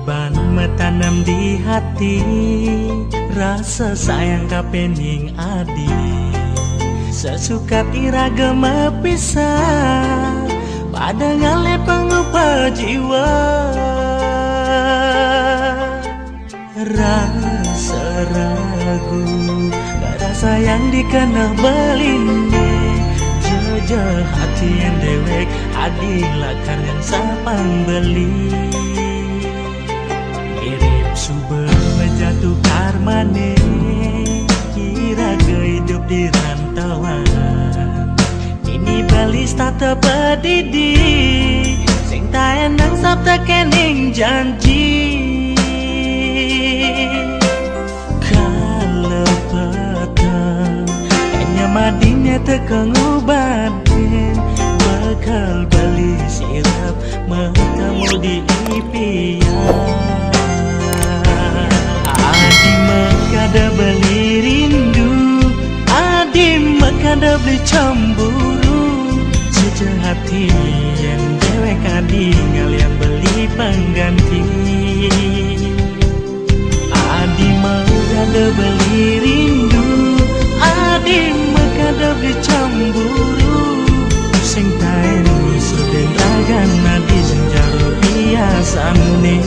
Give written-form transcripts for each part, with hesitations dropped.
Uban metanam di hati, rasa sayang kapening adi. Sesukat iraga mepisah, pada ngale pengubah jiwa. Rasa ragu, gak sayang dikena belinde. Jejak hati yang dewek, adilah yang sapang beli. Mirip sumber jatuh karmane, iraga hidup di rantauan. Ini balis tata pedidi, sing tak enang sabta kening janji. Kalau petang, hanya madinya tekang ubatin, bakal bali sirap matamu di impian. Adi makada beli rindu, adi makada beli cemburu. Sejak hati yang dewek adi ngalian beli pengganti. Adi makada beli rindu, adi makada beli cemburu. Sing taen sudah ragan adi senjaro biasane.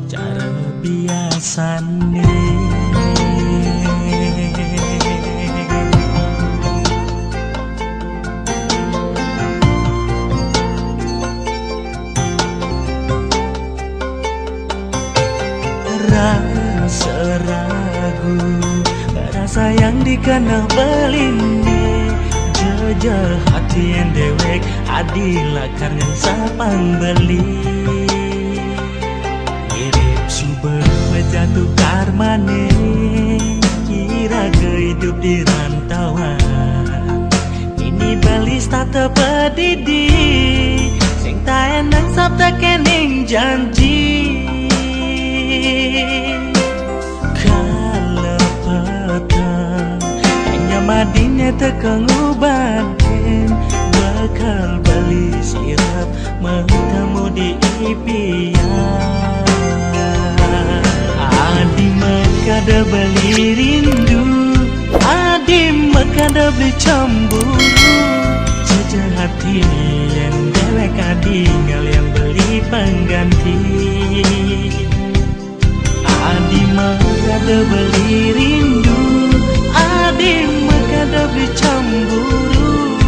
Cara biasane. Rasa ragu, rasa yang dikena belinde. Jejak hati yang dewek, adilah yang sapang beli. Mirip sumber jatuh karmane, iraga hidup di rantauan. Ini balis tata pedidi, sing tak enang sabta kening janji. Kalau petang, hanya madinya tekang ubatin, bakal bali sirap matamu di impian. Adi makada beli rindu, adi makada beli cemburu. Jejak hati yang dewek adi ngalian beli pengganti. Adi makada beli rindu, adi makada beli cemburu.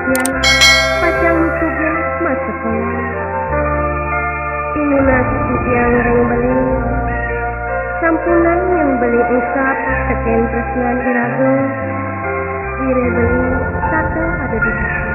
pengajian pacang sugih mas sekolah. Inuna yang ring beli sampunan yang beli ungkap teken tresnan irago ire beli sate ada di hati.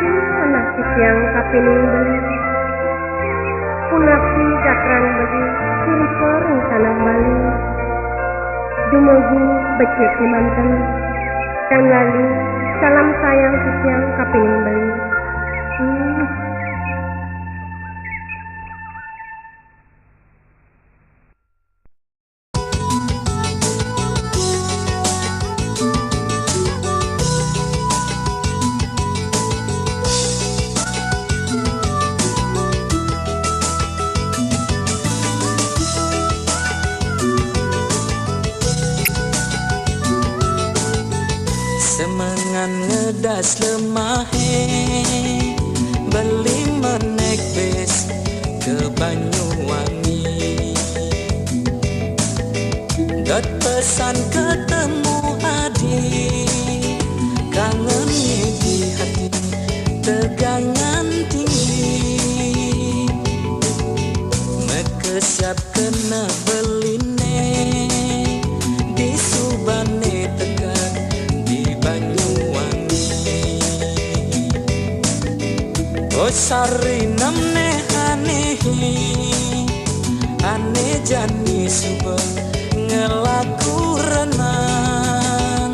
Punapi menasik yang kapiling beli, punapi jakran beli ciri ring tanah Bali, dumugi becek di manten, dan lali salam sayang yang kapiling beli. Semengan ngedas lemahe beli menek bis ke Banyuwangi, dot pesan ketemu adik, kangen di hati tegangan tinggi, mekesiap kena beline di Subane Tegal Banyuwangi. Oh sari namne ane jani suba ngelaku renang.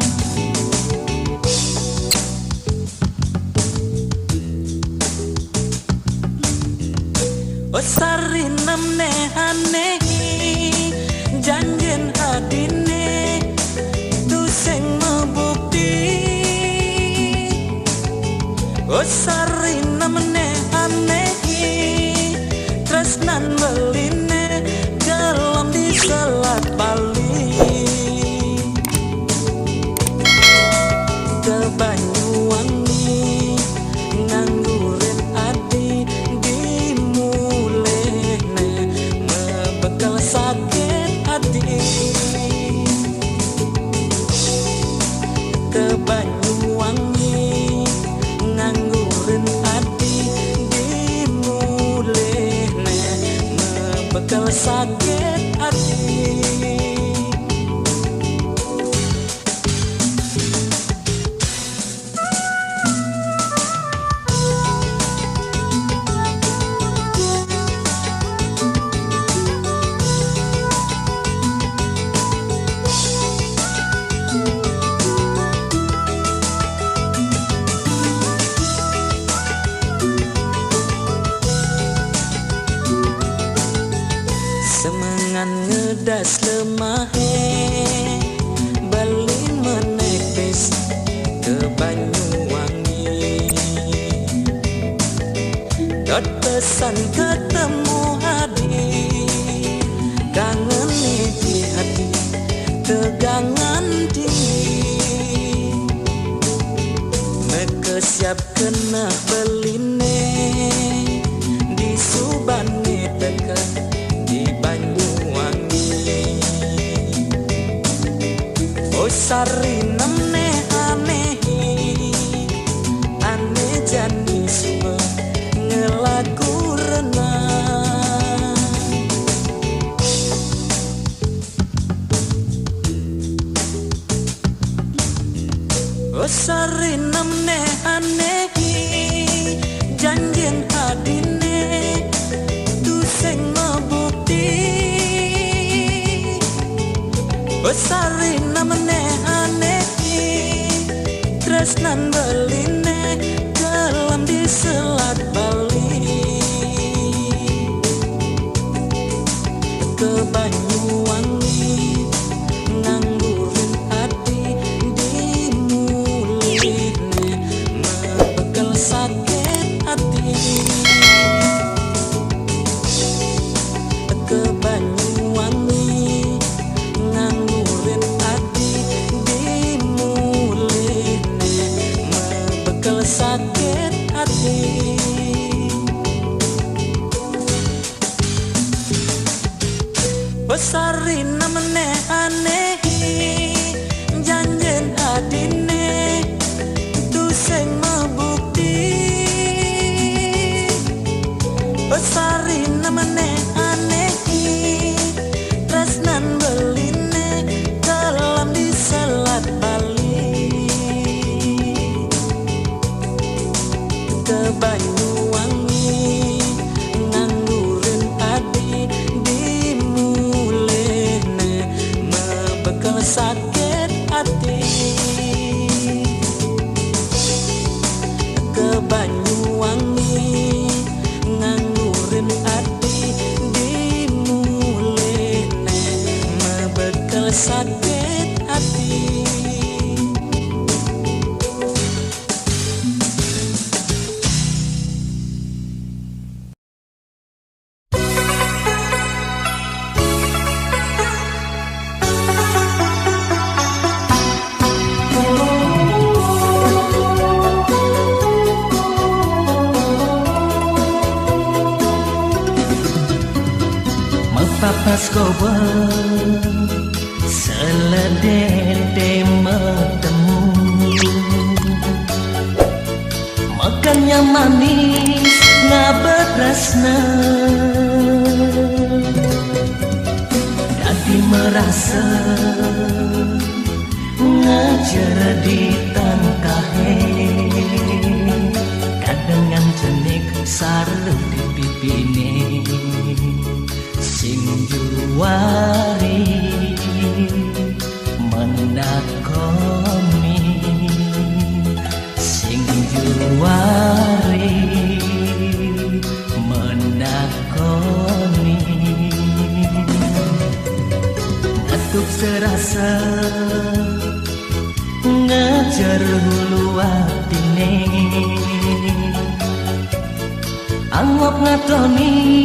Oh sari namne janjen hadine tu sing mebukti. Oh sari namne tresnan beline dalam di Selat Bali, ke Banyuwangi nganggurin adi dimulehne mebekal sakit hati, ke Banyuwangi nganggurin adi dimulehne mebekal sakit hati. Semengan ngedas lemahe bali menek bis ke Banyuwangi, dot pesan ketemu adik, kangen di hati tegangan tinggi, mekesiap kena beline di Subane Tegal Banyuwangi. Oh sari namne ane jani suba ngelaku renang. Oh sari namne janjen hadine tu sing mebukti. Oh sari namne tresnan beline dalam di Selat Bali, ke Banyuwangi nganggurin hati dimulihne mebekal sakit hati, ke Banyuwangi nganggurin hati dimulihne mebekal sakit hati. Besari namne janjen adine tu sing mebukti. Besari namne tresnan beline dalam di Selat Bali, ke Banyuwangi nganggureun adi di mulehna mebekal sakit hati. Ke Banyuwangi nganggureun adi di mulehna mebekal sakit hati. Papas kobel seledete metemu, makannya manis ngabetrasna, jadi merasa ngajar di tangkahe, kadengan cenik saru di pipine. Sing juwari menakoni, sing juwari menakoni, ngatuk serasa ngajar hulu atine, anggap ngatoni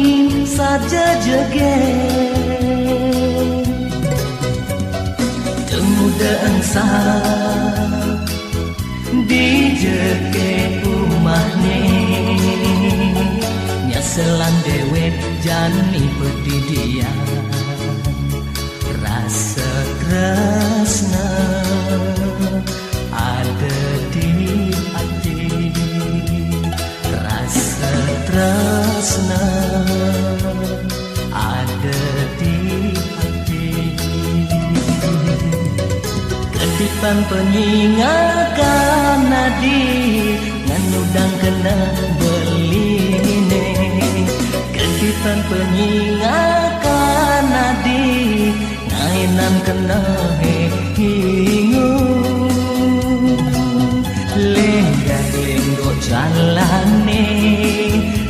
saja jegen, temudaan sah di jege umahne, nyaselan dewek jani pedidian, rasa tresna ada di hati, rasa tresna ada di hati. Kedipan penyingakan nadi nganudang kena beline, kedipan penyingakan nadi ngainan kena hingu, lenggak-lenggo jalane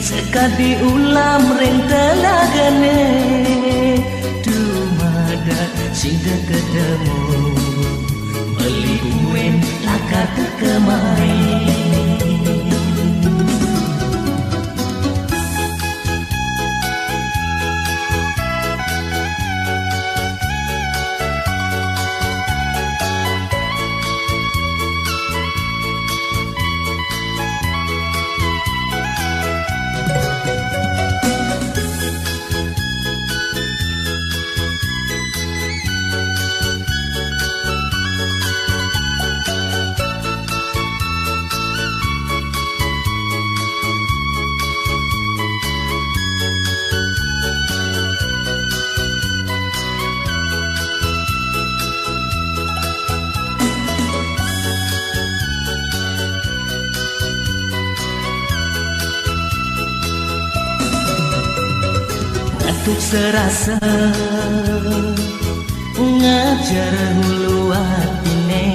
sekadi ulam ring telagane, dumada sing ketemu beli uen laka kemari. Ngatuk serasa ngajar hulu atine,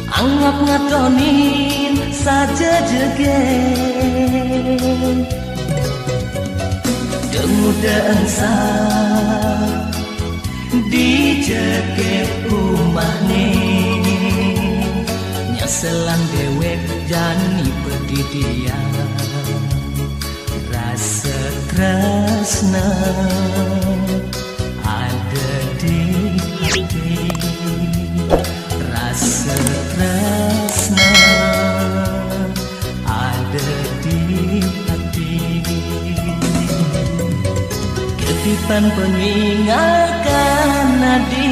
anggap ngatonin saja jegen, demudaan sah di jege umahne, nyaselan dewek jani pedidian, rasa tresna ada di hati, rasa tresna ada di hati. Ketipan penyingakan nadi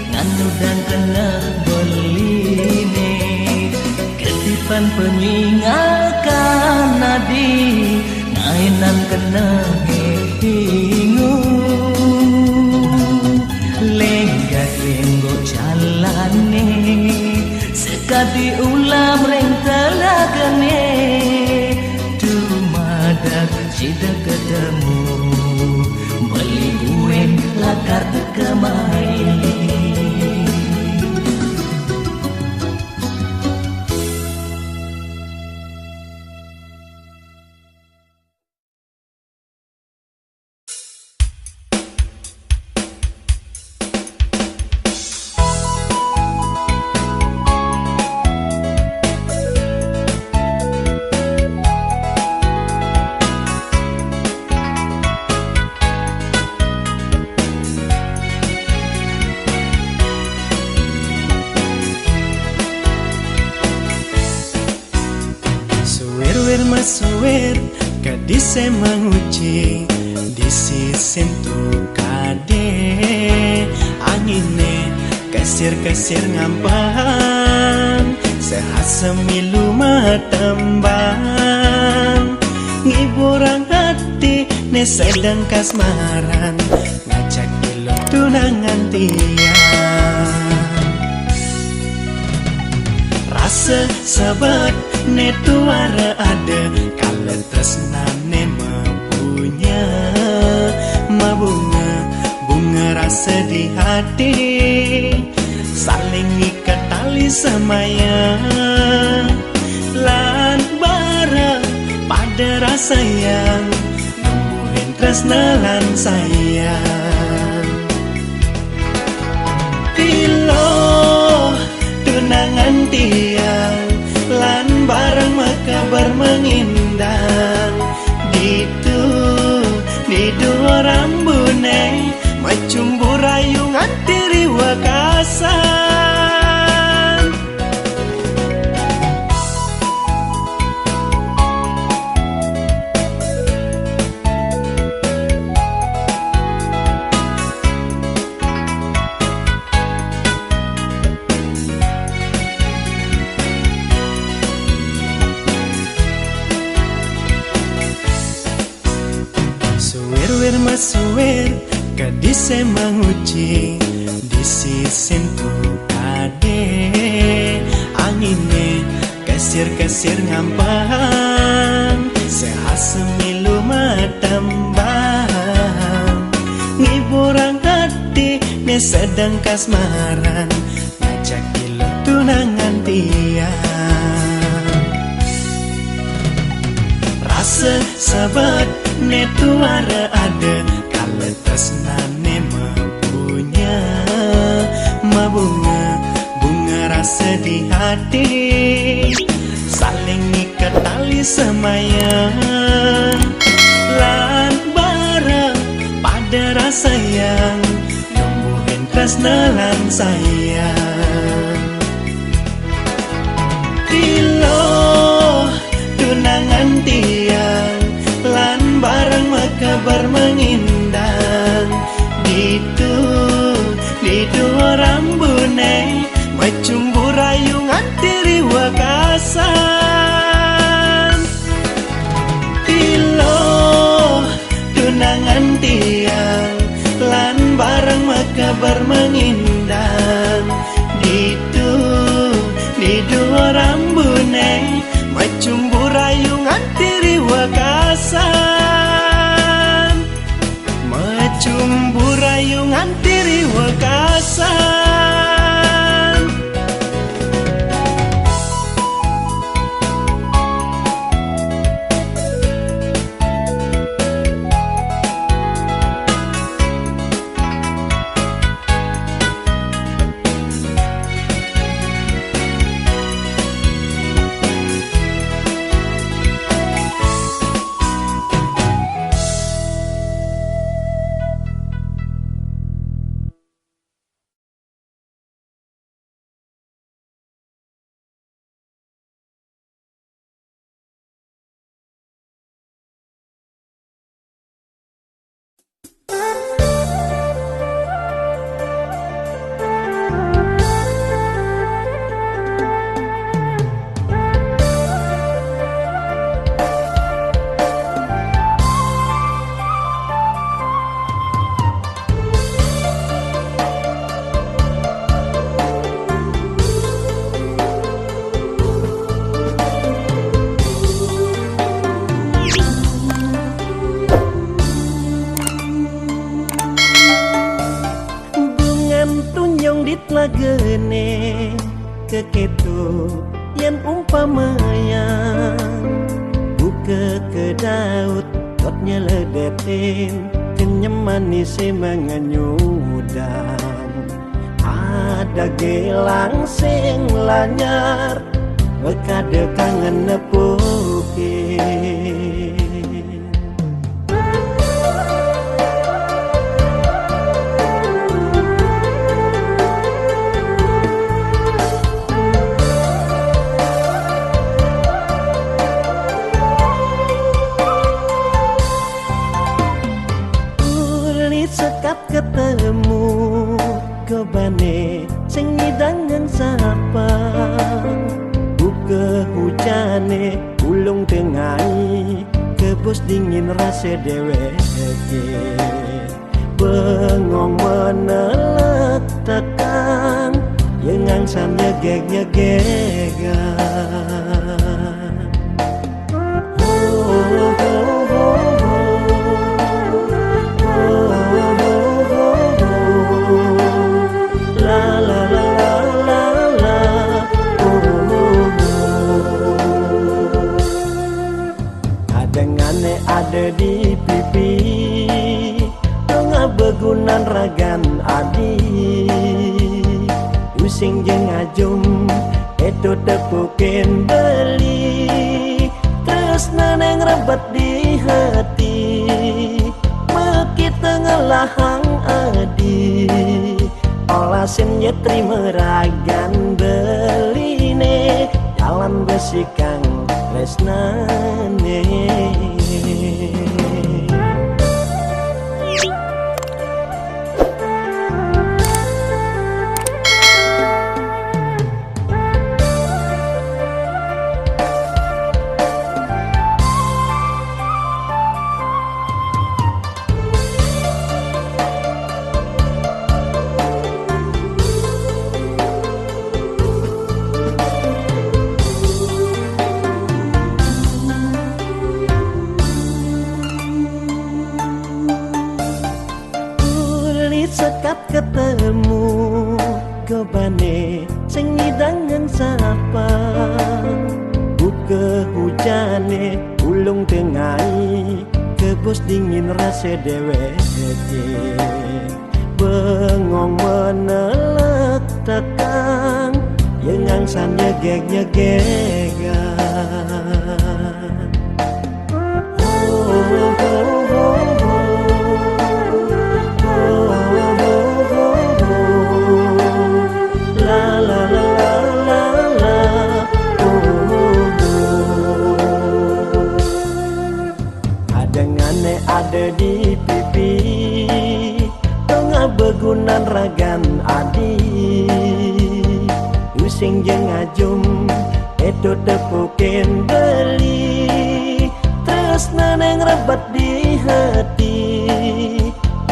nganudang kena beline, ketipan penyingakan nadi ngainan kena hingu, lenggak-lenggo jalane sekadi ulam reng masuwer kadise manguci disisin tu kade angine kasir ngampang sehat semilu matembang ngiburang hati ne sedang kasmaran ngajak gilo tunangan tiang rasa sahabat ne tuara ada kalau tresnane mempunya bunga rasa di hati saling ikat tali semayang lan bareng pada rasa yang numbuhin tresna lan sayang Tilo tunangan tiang lan bareng makabar mengindang di dua rambune macumbu rayungan tiri wakasan suwer masuwer kadise manguci disisin tu kade angine kasir ngampang sehat semilu matembang ngiburang hati ne sedang kasmaran ngajak gilo tunangan tiang rasa sahabat ne tuara ada kalau tresnane mempunya bunga rasa di hati saling ikat tali semayang lan bareng pada rasa yang numbuhin tresna lan sayang Tilo tunangan tiang lan bareng makabar mengindang di dua rambune macumbu rayungan tiri wakasan Tilo tunangan tiang lan bareng makabar mengindang di dua rambune macumbu rayungan tiri wakasan macumbu rayungan tiri wakasan lagene keketu yang umpamanya buka ke daud potnya ledetin kenyam manis menganyudan ada gelang sing lanyar bekade kangen nepukin hujane ulung tengai kebos dingin rasa deweke bengong menelak tekan yang angsan nyegeg-nyegegan ada di pipi tengah begunan ragan adi using jeng ajum itu tepukin beli terus neneng rebet di hati meki tengah lahang adi olasin nyetri meragan beline jalan besikang lesnane sekat ketemu kebane sing ngidangan sapa buka hujane ulung tengai kebos dingin rasa deweke bengong menelak tekan yang angsan nyegeg-nyegegan ada di pipi tengah begunan ragan adi using jeng ajum itu tepukin beli terus neneng rebet di hati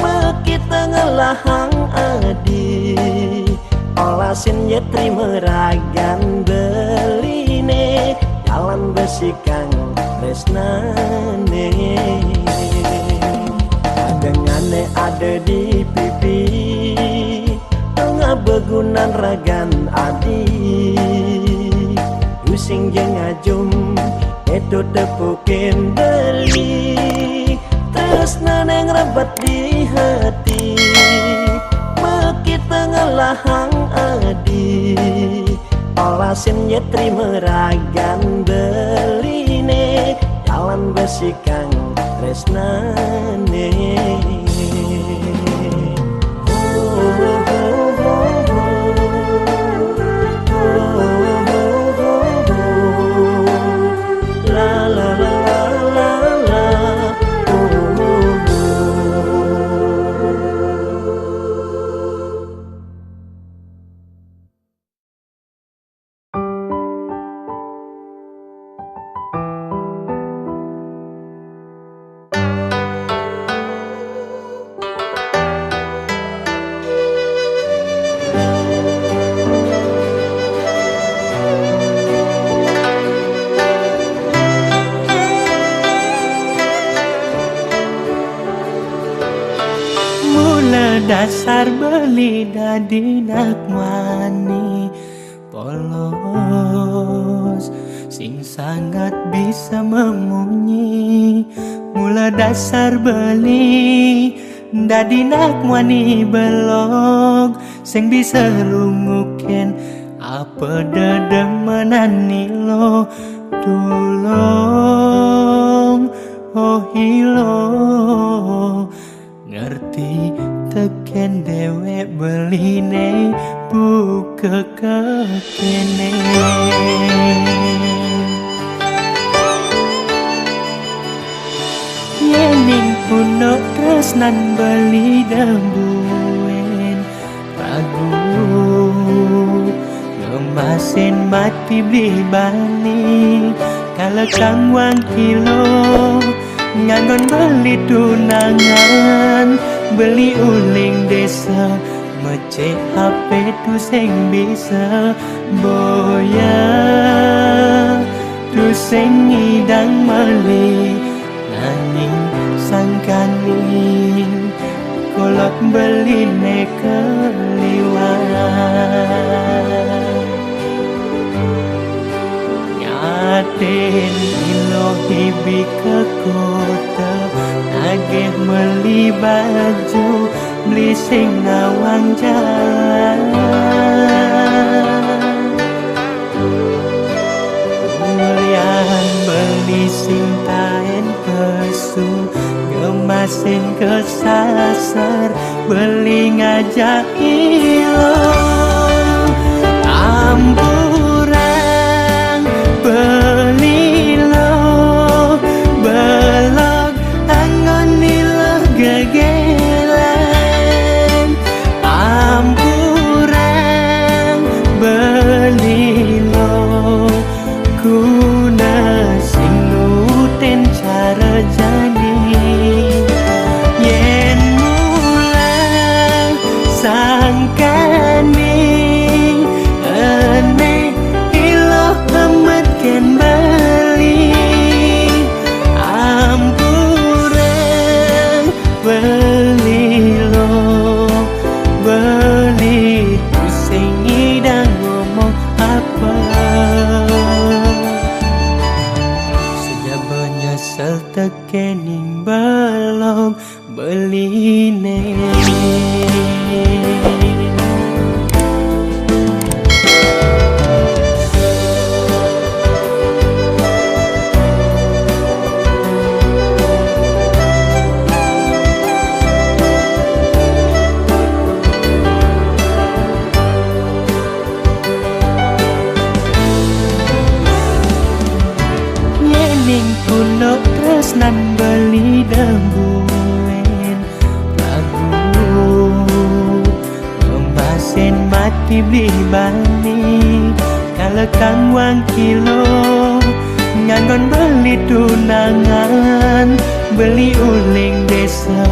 meki tengah lahang adi olasin nyetri meragan beline jalan besikang lesnane adengane ada di pipi tengah begunan ragan adi using jeng ajum itu tepukin beli terus neneng rebet di hati meki tengah lahang adi olasin nyetri meragan beline jalan besikang tresnane dasar beli dadi nakmani polos sing sangat bisa memunyi mula dasar beli dadi nakmani belog sing bisa runguken apa dedemenan nilo tulong oh hilo ngerti teken dewe beline buka kekene yening puno tresnan beli dambuen ragu ngemas sen mati beli bani kalau kang wang kilo nganggon beli tunangan beli uling desa mecek HP tu sing bisa boya tu sing ngidang meli nanging sangkani kolot beli nekeliwat nyaten ilo hibi ke kota nagih meli baju beli sing nawang jalan mulian beli sing taen pesu ngemasin kesasar beli ngajak ilo amburang beli lo belok angon ilo gegelan amburang beli lo kuna sing nuten cara jani yen mulang sangkani ane ilo amat ken bali ampuran beli lo beli tu sing ngidang ngomong apa sejabanya sel tekening balong beli Yening puno tresnan beli dembulen lagu memasin mati beli bani kalau kang wang kilo nganggon beli tunangan beli uling desa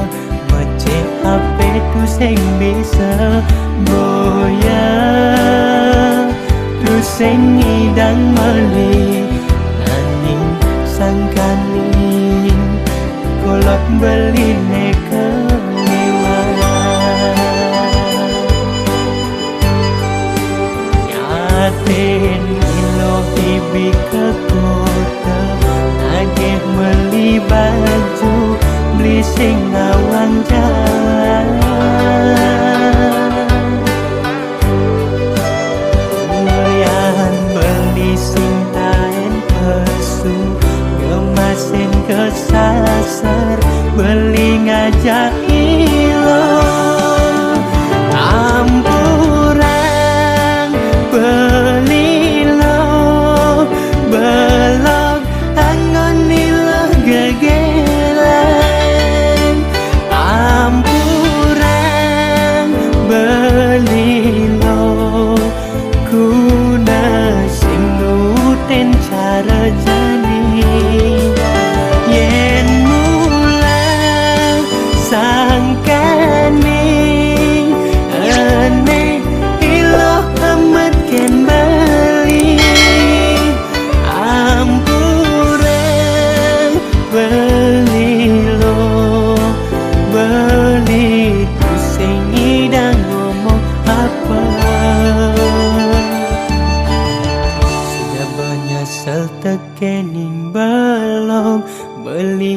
mecek HP tu sing bisa boya tu sing ngidang meli nanging sangkani kolot beli nekeliwat nyaten ilo hibi ke kota nagih meli baju beli sing nawang jalan mulian beli sing taen pesu ngemasin kesasar beli ngajak ilo amburang beli lo belok angon ilo gegelan amburang beli lo kuna sing nuten cara jani yen mulang sangkani ane ilo amat ken bali ampuran beli lo beli tu sing ngidang ngomong apa sejabanya sel tekening balong beli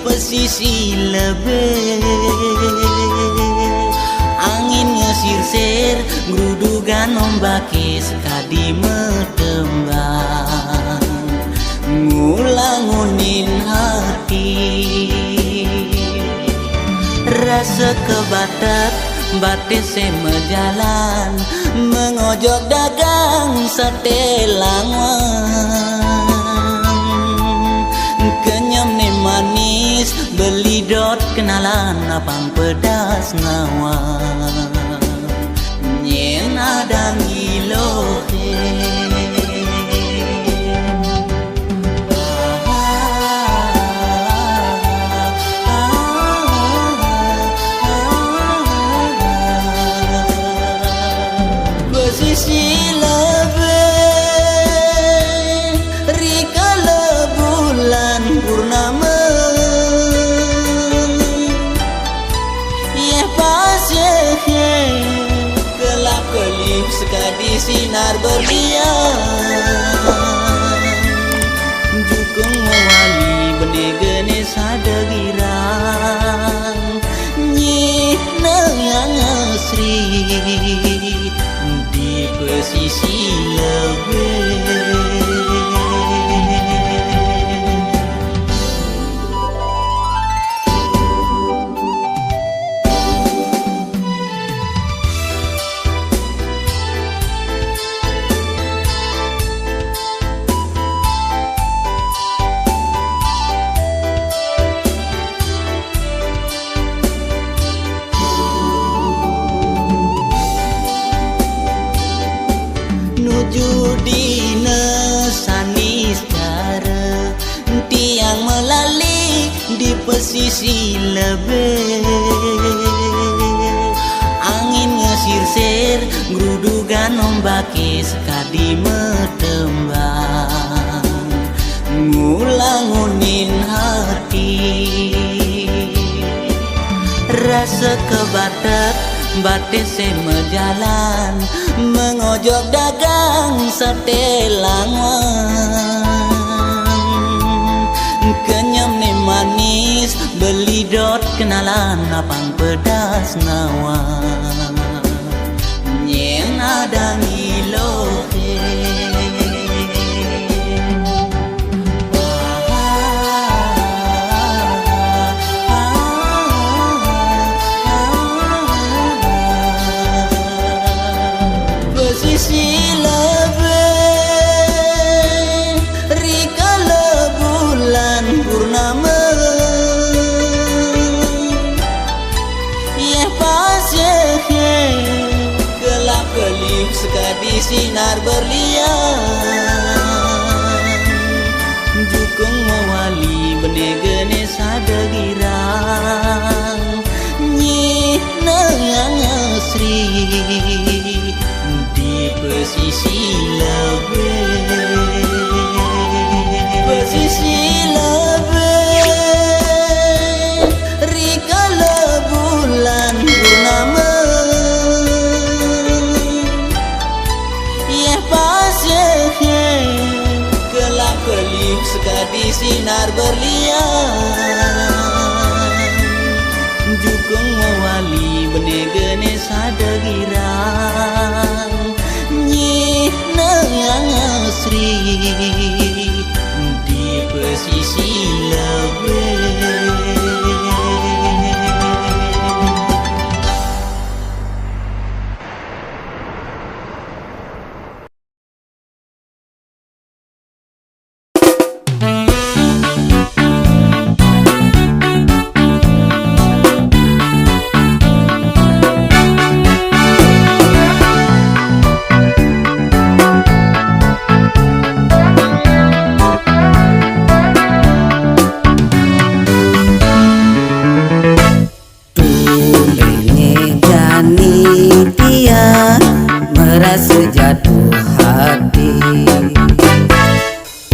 pesisi lebih. Angin ngesir-sir grudugan ombake sekadi metembang, ngulangunin hati. Rasa kebatet batis semejalan, mengojok dagang sate langwang. Kenyam ni manis beli dot kenalan apang pedas nawang. Nyen ada ngilohe pesisi lebih rikala bulan purnama. Yeh pasye kelap kelip sekadi sinar berlian. Jukung mewali benegene sadegirang, nyih nayang asri di pesisi lebih. Judina sanis cara tiang melali di pesisi lebih. Angin ngesir-sir grudugan ombake sekadi metembang, ngulangunin hati. Rasa kebatet batis semejalan, mengojok dagang sate langwang. Kenyam ni manis beli dot kenalan apang pedas nawang. Nyen ada ngilohe pesisi lebih rikala bulan purnama. Yeh pasye kelap kelip sekadi sinar berlian. Jukung mewali benegene sadegirang, nyih nayang asri di pesisi lebih. Pesisi lebih rikala bulan purnama. Yeh pasye kelap kelip sekadi sinar berlian. Jukung mewali benegene sadegirang, nyih nayang asri di pesisi lebih. Merasa jatuh hati,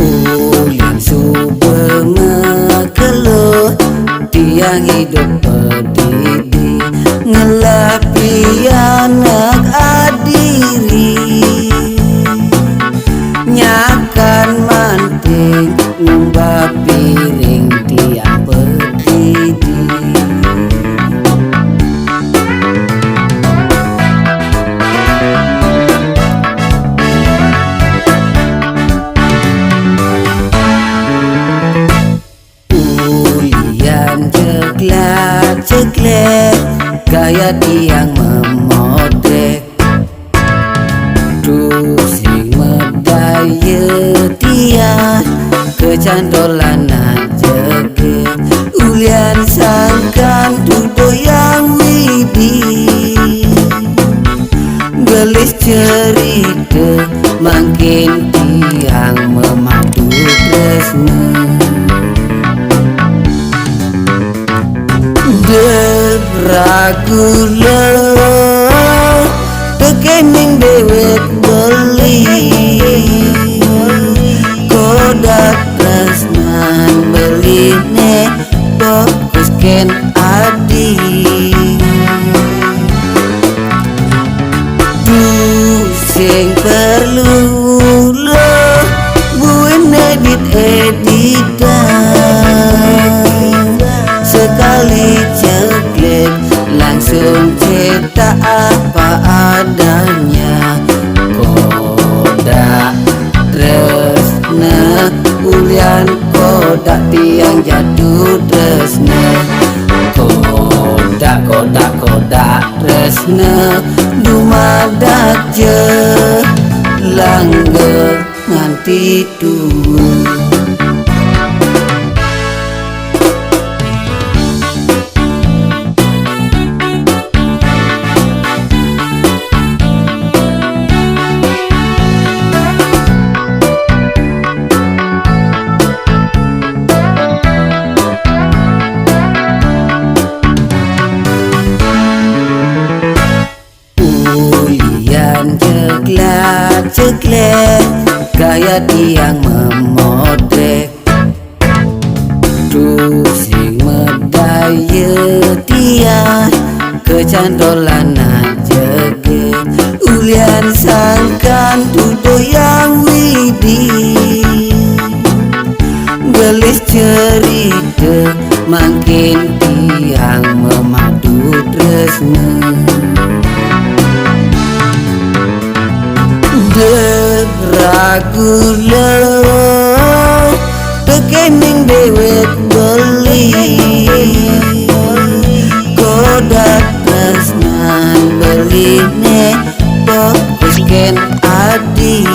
ulin subuh mengeluh, tiang hidup berdiri, ngelapi anak adiri. Nyakan manting, ngubah piring tiang peti. ceklek gaya tiang memodek. Du sing medaya tiang kecandolanan jeget. Ulian sangkan dudo yang widi gelis cerita makin tiang memadu tresna. Ragu lo tekening dewek beli kodak tresnan beli ne fokus ken adi. Du sing perlu lo buin editan sekali ceklek langsung cetak apa adanya. Kodak tresna ulian kodak tiang jatuh tresna. Kodak tresna dumadak je langgeng nganti tua. Ceklek gaya tiang memodek. Du sing medaya tiang kecandolanan jeget. Ulian sangkan dudo yang widi gelis cerita makin tiang memadu tresna. Ragu lo tekening dewek beli kodak tresnan beli ne fokus ken adi.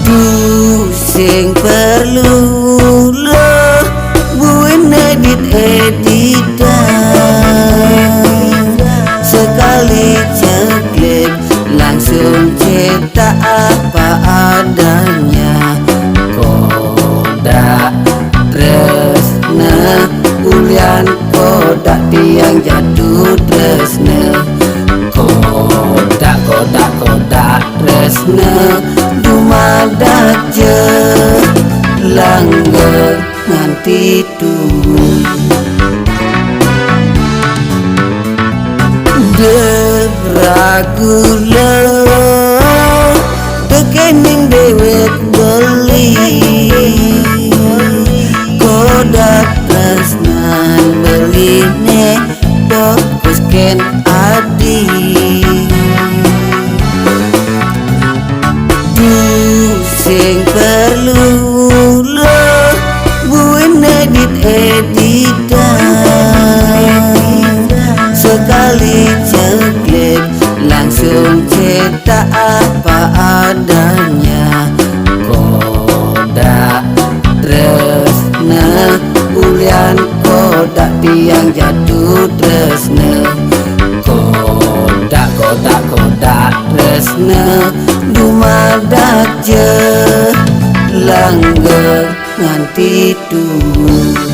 Du sing perlu lo buin editan sekali ceklek langsung cetak apa adanya. Kodak tresna ulian kodak tiang jatuh tresna. Kodak tresna dumadak je langgeng nganti tua. Ragu lo tekening dewek beli kodak tresnan beli ne fokus ken adi. Du sing perlu lo buin editan sekali ceklek langsung cetak apa adanya. Kodak tresna ulian kodak tiang jatuh tresna. Kodak tresna dumadak je langgeng nganti tua.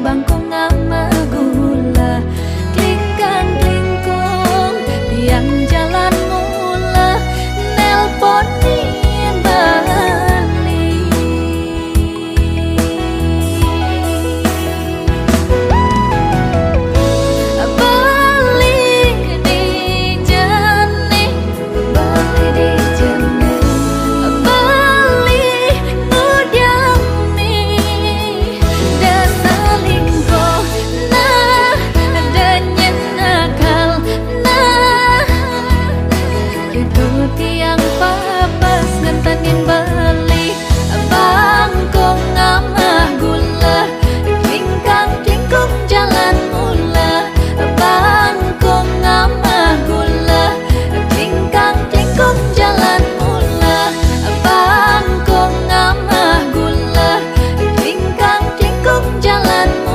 bangkong ama gula klingkang klingkong tiang jalan mula nelpon tiang papas ngentanin balik bangkong amah gula klingkang klingkung jalan mula bangkong amah gula klingkang klingkung jalan mula bangkong amah gula klingkang klingkung jalan mula